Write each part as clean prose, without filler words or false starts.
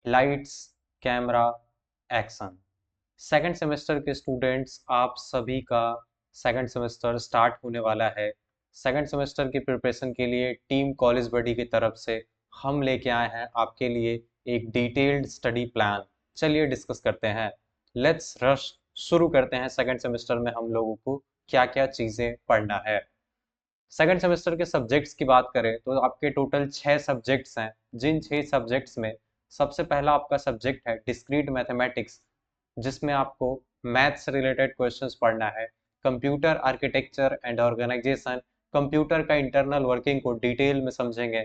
Lights, camera, action. Second semester के students, आप सभी का सेकंड सेमेस्टर स्टार्ट होने वाला है। सेकंड सेमेस्टर की प्रिपरेशन के लिए टीम कॉलेज बडी की तरफ से हम लेके आए हैं आपके लिए एक डिटेल्ड स्टडी प्लान। चलिए डिस्कस करते हैं। लेट्स रश शुरू करते हैं। सेकंड सेमेस्टर में हम लोगों को क्या क्या चीज़ें पढ़ना है। सेकंड सेमेस्टर के सब्जेक्ट्स की बात करें तो आपके टोटल 6 सब्जेक्ट्स हैं। जिन 6 सब्जेक्ट्स में सबसे पहला आपका सब्जेक्ट है डिस्क्रीट मैथमेटिक्स, जिसमें आपको मैथ्स रिलेटेड क्वेश्चंस पढ़ना है। Computer architecture and organisation, computer का इंटरनल वर्किंग को डिटेल में समझेंगे।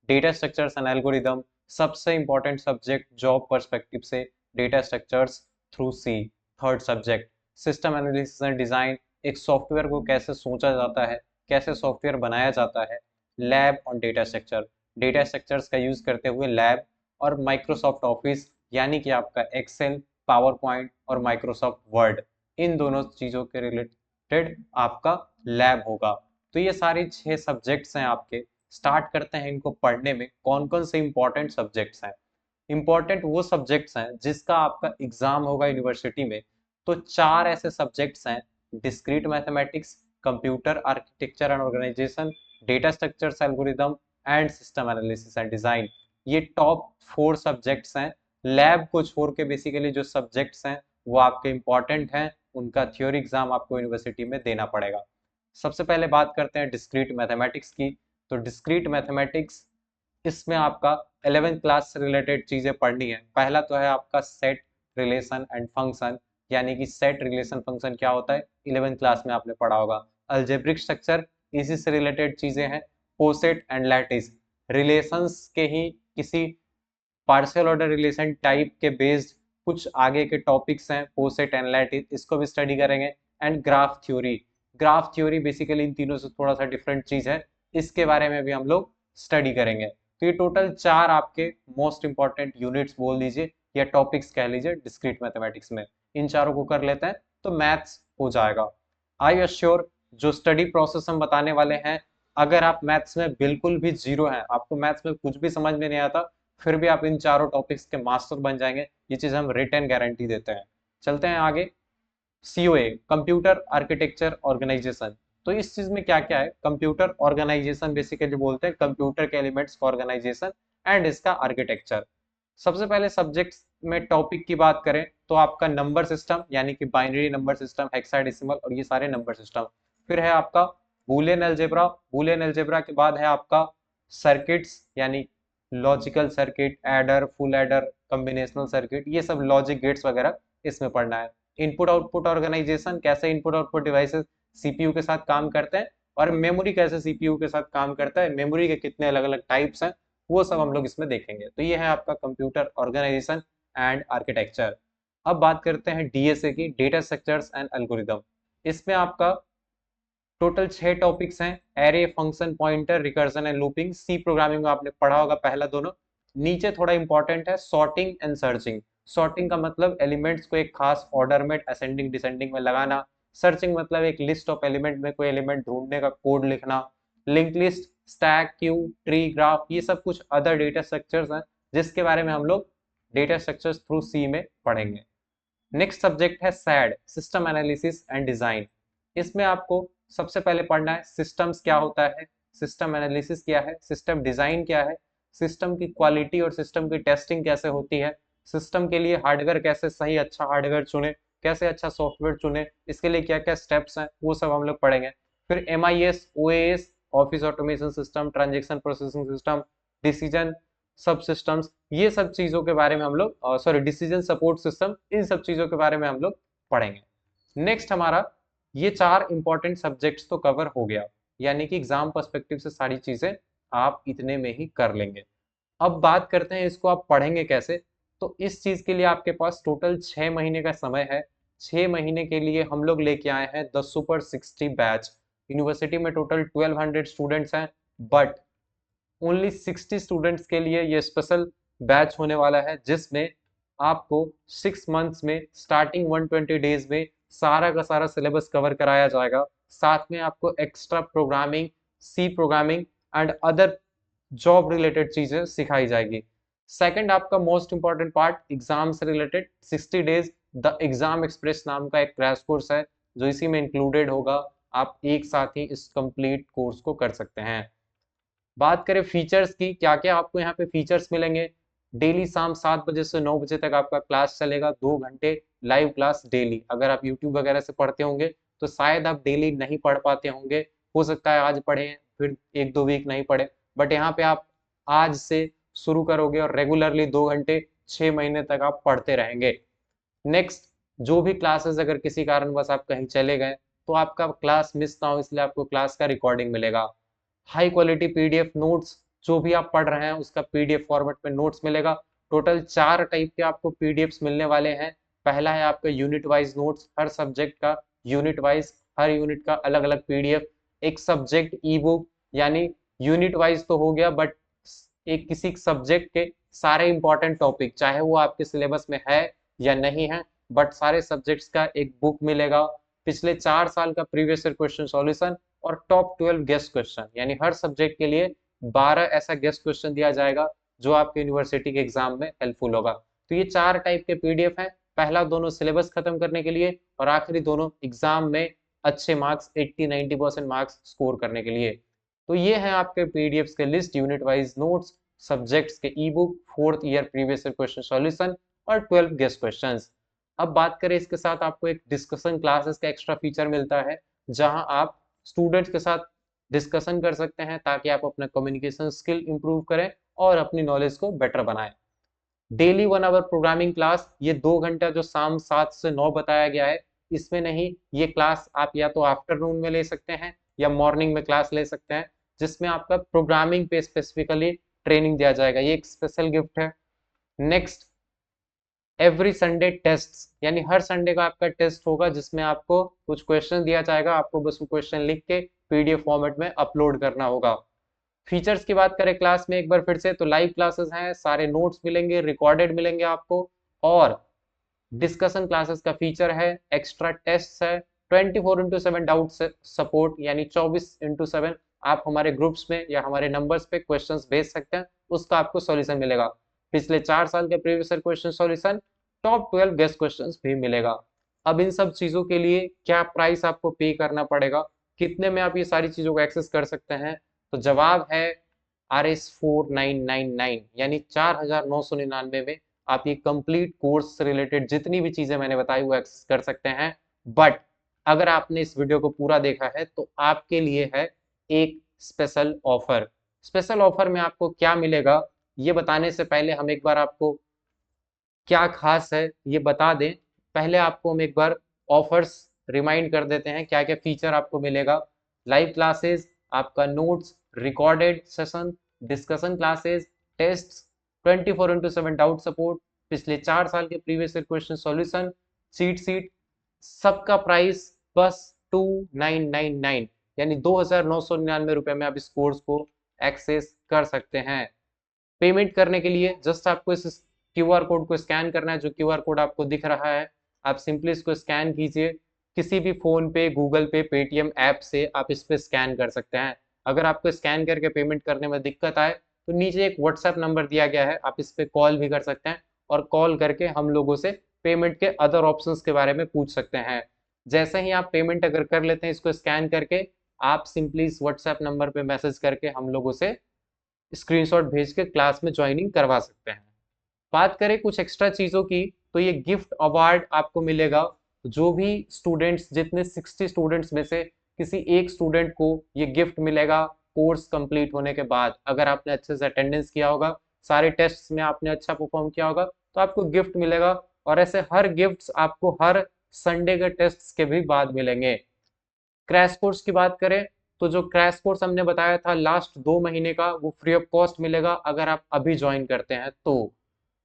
डेटा स्ट्रक्चर्स एंड एल्गोरिदम, सबसे इंपॉर्टेंट सब्जेक्ट जॉब पर्सपेक्टिव से, data structures through C. Third subject system analysis and design, एक सॉफ्टवेयर को कैसे सोचा जाता है, कैसे सॉफ्टवेयर बनाया जाता है। Lab on data structure, data structures का यूज करते हुए लैब। और माइक्रोसॉफ्ट ऑफिस, यानी कि आपका एक्सेल, पावर पॉइंट और माइक्रोसॉफ्ट वर्ड, इन दोनों चीज़ों के रिलेटेड आपका लैब होगा। तो ये सारी 6 सब्जेक्ट्स हैं आपके। स्टार्ट करते हैं इनको पढ़ने में। कौन कौन से इंपॉर्टेंट सब्जेक्ट्स हैं? इंपॉर्टेंट वो सब्जेक्ट्स हैं जिसका आपका एग्जाम होगा यूनिवर्सिटी में। तो 4 ऐसे सब्जेक्ट्स हैं: discrete mathematics, computer architecture and organisation, data structures algorithm and system analysis and design. ये टॉप 4 सब्जेक्ट्स हैं। लैब को छोड़ के बेसिकली जो सब्जेक्ट्स हैं वो आपके इंपॉर्टेंट हैं, उनका थ्योरी एग्जाम आपको यूनिवर्सिटी में देना पड़ेगा। सबसे पहले बात करते हैं डिस्क्रीट मैथमेटिक्स की। तो डिस्क्रीट मैथमेटिक्स, इसमें आपका 11th क्लास से रिलेटेड चीजें पढ़नी है। पहला तो है आपका सेट, रिलेशन एंड फंक्शन, यानी कि सेट, रिलेशन, फंक्शन क्या होता है 11th क्लास में आपने पढ़ा होगा। अलजेब्रिक स्ट्रक्चर, इसी से रिलेटेड चीजें हैं। पोसेट एंड लैटिस, रिलेशंस के ही किसी पार्शियल ऑर्डर रिलेशन टाइप के बेस्ड कुछ आगे के टॉपिक्स हैं। पोसेट एंड लैटिस, इसको भी स्टडी करेंगे। And graph theory, graph theory basically इन तीनों से थोड़ा सा डिफरेंट चीज है, इसके बारे में भी हम लोग स्टडी करेंगे। तो ये टोटल 4 आपके मोस्ट इंपॉर्टेंट यूनिट्स बोल दीजिए या टॉपिक्स कह लीजिए डिस्क्रीट मैथमेटिक्स में। इन चारों को कर लेते हैं तो मैथ्स हो जाएगा। आई एश्योर जो स्टडी प्रोसेस हम बताने वाले हैं, अगर आप मैथ्स में बिल्कुल भी जीरो हैं, आपको मैथ्स में कुछ भी समझ में नहीं आता, फिर भी आप इन चारों टॉपिक्स के मास्टर बन जाएंगे। ये चीज हम रिटर्न गारंटी देते हैं। चलते हैं आगे। COA, computer architecture organisation. तो इस चीज में क्या क्या है? कंप्यूटर ऑर्गेनाइजेशन बेसिकली बोलते हैं कंप्यूटर के एलिमेंट्स का ऑर्गेनाइजेशन एंड इसका आर्किटेक्चर। सबसे पहले सब्जेक्ट में टॉपिक की बात करें तो आपका नंबर सिस्टम, यानी कि बाइनरी नंबर सिस्टम, हेक्साडेसिमल और ये सारे नंबर सिस्टम। फिर है आपका बूलियन अलजेब्रा। बूलियन अलजेब्रा के बाद है आपका सर्किट्स, यानी logical circuit, adder, full adder, combinational circuit, ये सब लॉजिक गेट्स वगैरह इसमें पढ़ना है। इनपुट आउटपुट ऑर्गेनाइजेशन, कैसे इनपुट आउटपुट डिवाइसेस सीपीयू के साथ काम करते हैं, और मेमोरी कैसे सीपीयू के साथ काम करता है, मेमोरी के कितने अलग अलग टाइप्स हैं, वो सब हम लोग इसमें देखेंगे। तो ये है आपका कंप्यूटर ऑर्गेनाइजेशन एंड आर्किटेक्चर। अब बात करते हैं डीएसए की, डेटा स्ट्रक्चर्स एंड एल्गोरिदम। इसमें आपका टोटल 6 टॉपिक्स हैं: array, function, pointer, recursion and looping. C programming में आपने पढ़ा होगा पहला दोनों। नीचे थोड़ा इंपॉर्टेंट है सॉर्टिंग एंड सर्चिंग। सॉर्टिंग का मतलब एलिमेंट्स को एक खास ऑर्डर में असेंडिंग डिसेंडिंग में लगाना। सर्चिंग मतलब एक लिस्ट ऑफ एलिमेंट में कोई एलिमेंट ढूंढने का कोड लिखना। Link list, stack, Q, tree, graph, ये सब कुछ अदर डेटा स्ट्रक्चर्स हैं जिसके बारे में हम लोग डेटा स्ट्रक्चर्स थ्रू सी में पढ़ेंगे। नेक्स्ट सब्जेक्ट है sad, system analysis and design. इसमें आपको सबसे पहले पढ़ना है सिस्टम्स क्या होता है, सिस्टम एनालिसिस क्या है, सिस्टम डिजाइन क्या है, सिस्टम की क्वालिटी और सिस्टम की टेस्टिंग कैसे होती है, सिस्टम के लिए हार्डवेयर कैसे सही अच्छा हार्डवेयर चुने, कैसे अच्छा सॉफ्टवेयर चुने, इसके लिए क्या क्या स्टेप्स हैं, वो सब हम लोग पढ़ेंगे। फिर MIS, OAS, office automation system, transaction processing system, decision सब सिस्टम्स, ये सब चीजों के बारे में हम लोग, सॉरी, डिसीजन सपोर्ट सिस्टम, इन सब चीजों के बारे में हम लोग पढ़ेंगे। नेक्स्ट हमारा ये 4 इंपॉर्टेंट सब्जेक्ट्स तो कवर हो गया, यानी कि एग्जाम पर्सपेक्टिव से सारी चीजें आप इतने में ही कर लेंगे। अब बात करते हैं इसको आप पढ़ेंगे कैसे। तो इस चीज के लिए आपके पास टोटल 6 महीने का समय है। 6 महीने के लिए हम लोग लेके आए हैं द सुपर 60 बैच। यूनिवर्सिटी में टोटल 1200 स्टूडेंट्स हैं, बट ओनली 60 स्टूडेंट्स के लिए ये स्पेशल बैच होने वाला है, जिसमें आपको 6 मंथ्स में स्टार्टिंग 120 डेज में सारा का सारा सिलेबस कवर कराया जाएगा। साथ में आपको extra programming, C programming and other job related चीजें सिखाई जाएगी। सेकंड आपका मोस्ट इंपॉर्टेंट पार्ट एग्जाम से related 60 days the exam express नाम का एक क्रैश कोर्स है जो इसी में इंक्लूडेड होगा। आप एक साथ ही इस कंप्लीट कोर्स को कर सकते हैं। बात करें फीचर्स की, क्या क्या आपको यहाँ पे फीचर्स मिलेंगे। डेली शाम 7 बजे से 9 बजे तक आपका क्लास चलेगा, 2 घंटे लाइव क्लास डेली। अगर आप यूट्यूब वगैरह से पढ़ते होंगे तो शायद आप डेली नहीं पढ़ पाते होंगे, हो सकता है आज पढ़े फिर 1-2 वीक नहीं पढ़े, बट यहाँ पे आप आज से शुरू करोगे और रेगुलरली 2 घंटे 6 महीने तक आप पढ़ते रहेंगे। नेक्स्ट, जो भी क्लासेस अगर किसी कारणवश आप कहीं चले गए तो आपका क्लास मिस ना हो इसलिए आपको क्लास का रिकॉर्डिंग मिलेगा। हाई क्वालिटी पीडीएफ नोट्स, जो भी आप पढ़ रहे हैं उसका पीडीएफ फॉर्मेट में नोट्स मिलेगा। टोटल 4 टाइप के आपको पीडीएफ्स मिलने वाले हैं। पहला है आपका यूनिट वाइज नोट्स, हर सब्जेक्ट का यूनिट वाइज, हर यूनिट का अलग अलग पीडीएफ। एक सब्जेक्ट ई बुक, यानी यूनिट वाइज तो हो गया बट एक किसी सब्जेक्ट के सारे इंपॉर्टेंट टॉपिक, चाहे वो आपके सिलेबस में है या नहीं है, बट सारे सब्जेक्ट्स का एक बुक मिलेगा। पिछले 4 साल का प्रीवियस ईयर क्वेश्चन सॉल्यूशन और टॉप 12 गेस्ट क्वेश्चन, यानी हर सब्जेक्ट के लिए 12 ऐसा गेस्ट क्वेश्चन दिया जाएगा जो आपके यूनिवर्सिटी के एग्जाम में हेल्पफुल होगा। तो ये 4 टाइप के पीडीएफ हैं। पहला दोनों सिलेबस खत्म करने के लिए और आखिरी दोनों एग्जाम में अच्छे मार्क्स 80-90% मार्क्स स्कोर करने के लिए। तो ये है आपके पीडीएफ्स के list, unit wise notes, subjects के ebook, 4th year previous year question solution और 12 गेस्ट क्वेश्चंस। अब बात करें इसके साथ आपको एक डिस्कशन क्लासेस का एक्स्ट्रा फीचर मिलता है जहां आप स्टूडेंट्स के साथ डिस्कशन कर सकते हैं ताकि आप अपना कम्युनिकेशन स्किल इंप्रूव करें और अपनी नॉलेज को बेटर बनाएं। डेली 1 आवर प्रोग्रामिंग क्लास, ये 2 घंटा जो शाम 7 से 9 बताया गया है, इसमें नहीं, ये क्लास आप या तो आफ्टरनून में ले सकते हैं या मॉर्निंग में क्लास ले सकते हैं, जिसमें आपका प्रोग्रामिंग पे स्पेसिफिकली ट्रेनिंग दिया जाएगा। ये एक स्पेशल गिफ्ट है। नेक्स्ट, एवरी संडे टेस्ट, यानी हर संडे का आपका टेस्ट होगा जिसमें आपको कुछ क्वेश्चन दिया जाएगा, आपको बस वो क्वेश्चन लिख के पीडीएफ फॉर्मेट में अपलोड करना होगा। फीचर्स की बात करें क्लास में एक बार फिर से, तो लाइव क्लासेस हैं, सारे नोट्स मिलेंगे, रिकॉर्डेड मिलेंगे आपको, और डिस्कशन क्लासेस का फीचर है, एक्स्ट्रा टेस्ट है, 24/7 डाउट सपोर्ट, यानी 24/7 आप हमारे ग्रुप्स में या हमारे नंबर्स पे क्वेश्चंस भेज सकते हैं, उसका आपको सॉल्यूशन मिलेगा। पिछले 4 साल के previous year question solution, top 12 guest questions भी मिलेगा। अब इन सब चीजों के लिए क्या प्राइस आपको पे करना पड़ेगा, कितने में आप ये सारी चीजों को एक्सेस कर सकते हैं, तो जवाब है RS4999, यानी 4999 में आप ये कंप्लीट कोर्स से रिलेटेड जितनी भी चीजें मैंने बताई वो एक्सेस कर सकते हैं। बट अगर आपने इस वीडियो को पूरा देखा है तो आपके लिए है एक स्पेशल ऑफर। स्पेशल ऑफर में आपको क्या मिलेगा ये बताने से पहले हम एक बार आपको क्या खास है ये बता दें। पहले आपको हम एक बार ऑफर्स रिमाइंड कर देते हैं क्या क्या फीचर आपको मिलेगा। लाइव क्लासेस, आपका notes, recorded session, discussion classes, tests, 24/7 doubt support, पिछले 4 साल के previous year question solution, cheat seat, सबका प्राइस बस 2999, यानी 2999 रुपए में आप इस कोर्स को एक्सेस कर सकते हैं। पेमेंट करने के लिए जस्ट आपको इस क्यूआर कोड को स्कैन करना है, जो क्यूआर कोड आपको दिख रहा है, आप सिंपली इसको स्कैन कीजिए। किसी भी फोन पे, गूगल पे, पेटीएम ऐप से आप इस पे स्कैन कर सकते हैं। अगर आपको स्कैन करके पेमेंट करने में दिक्कत आए तो नीचे एक व्हाट्सएप नंबर दिया गया है, आप इस पे कॉल भी कर सकते हैं और कॉल करके हम लोगों से पेमेंट के अदर ऑप्शंस के बारे में पूछ सकते हैं। जैसे ही आप पेमेंट अगर कर लेते हैं इसको स्कैन करके, आप सिंपली इस व्हाट्सएप नंबर पे मैसेज करके हम लोगों से स्क्रीनशॉट भेज के क्लास में ज्वाइनिंग करवा सकते हैं। बात करें कुछ एक्स्ट्रा चीज़ों की, तो ये गिफ्ट अवार्ड आपको मिलेगा। जो भी स्टूडेंट्स, जितने 60 स्टूडेंट्स में से किसी एक स्टूडेंट को ये गिफ्ट मिलेगा कोर्स कंप्लीट होने के बाद, अगर आपने अच्छे से अटेंडेंस किया होगा, सारे टेस्ट्स में आपने अच्छा परफॉर्म किया होगा, तो आपको गिफ्ट मिलेगा। और ऐसे हर गिफ्ट्स आपको हर संडे के टेस्ट के भी बाद मिलेंगे। क्रैश कोर्स की बात करें तो जो क्रैश कोर्स हमने बताया था लास्ट 2 महीने का, वो फ्री ऑफ कॉस्ट मिलेगा अगर आप अभी ज्वाइन करते हैं तो।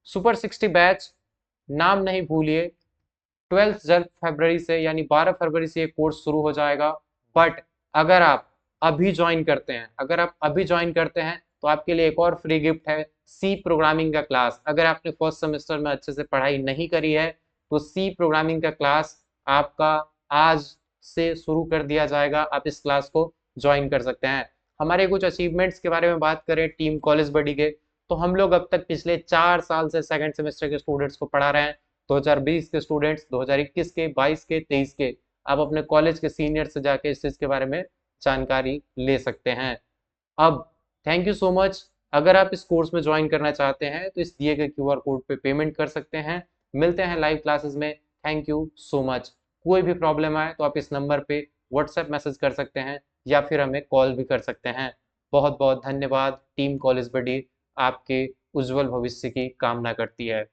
सुपर 60 बैच, नाम नहीं भूलिए, 12 फरवरी से यानी 12 फरवरी से ये कोर्स शुरू हो जाएगा। बट अगर आप अभी ज्वाइन करते हैं, तो आपके लिए एक और फ्री गिफ्ट है, सी प्रोग्रामिंग का क्लास। अगर आपने फर्स्ट सेमेस्टर में अच्छे से पढ़ाई नहीं करी है तो सी प्रोग्रामिंग का क्लास आपका आज से शुरू कर दिया जाएगा, आप इस क्लास को ज्वाइन कर सकते हैं। हमारे कुछ अचीवमेंट्स के बारे में बात करें टीम कॉलेज बडी के, तो हम लोग अब तक पिछले 4 साल से सेकंड सेमेस्टर के स्टूडेंट्स को पढ़ा रहे हैं। 2020 के स्टूडेंट्स, 2021 के, 22 के, 23 के, आप अपने कॉलेज के सीनियर से जाके इस चीज़ के बारे में जानकारी ले सकते हैं। अब थैंक यू सो मच। अगर आप इस कोर्स में ज्वाइन करना चाहते हैं तो इस दिए गए क्यूआर कोड पे पेमेंट कर सकते हैं। मिलते हैं लाइव क्लासेस में। Thank you so much. कोई भी प्रॉब्लम आए तो आप इस नंबर पे व्हाट्सएप मैसेज कर सकते हैं या फिर हमें कॉल भी कर सकते हैं। बहुत बहुत धन्यवाद। टीम कॉलेज बडी आपके उज्जवल भविष्य की कामना करती है।